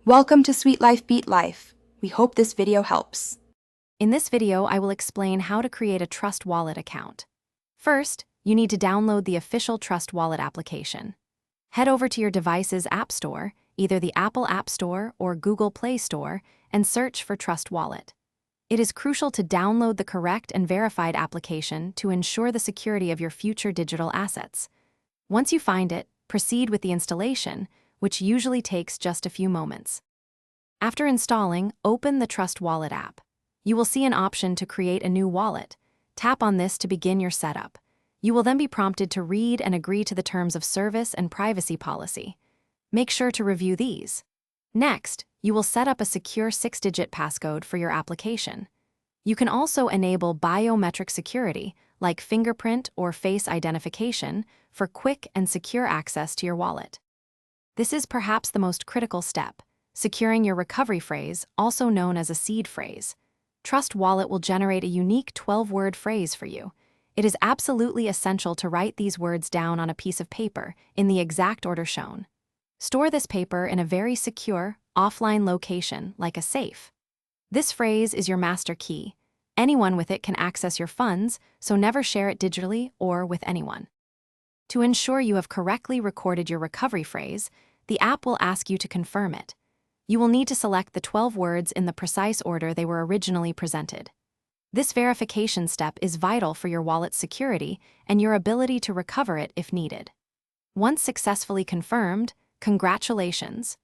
Welcome to Sweet Life Beat Life. We hope this video helps. In this video, I will explain how to create a Trust Wallet account. First, you need to download the official Trust Wallet application. Head over to your device's App Store, either the Apple App Store or Google Play Store, and search for Trust Wallet. It is crucial to download the correct and verified application to ensure the security of your future digital assets. Once you find it, proceed with the installation, which usually takes just a few moments. After installing, open the Trust Wallet app. You will see an option to create a new wallet. Tap on this to begin your setup. You will then be prompted to read and agree to the terms of service and privacy policy. Make sure to review these. Next, you will set up a secure 6-digit passcode for your application. You can also enable biometric security, like fingerprint or face identification, for quick and secure access to your wallet. This is perhaps the most critical step, securing your recovery phrase, also known as a seed phrase. Trust Wallet will generate a unique 12-word phrase for you. It is absolutely essential to write these words down on a piece of paper in the exact order shown. Store this paper in a very secure, offline location, like a safe. This phrase is your master key. Anyone with it can access your funds, so never share it digitally or with anyone. To ensure you have correctly recorded your recovery phrase, the app will ask you to confirm it. You will need to select the 12 words in the precise order they were originally presented. This verification step is vital for your wallet's security and your ability to recover it if needed. Once successfully confirmed, congratulations!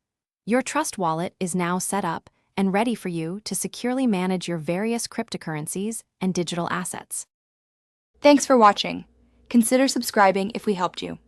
Your Trust Wallet is now set up and ready for you to securely manage your various cryptocurrencies and digital assets. Thanks for watching. Consider subscribing if we helped you.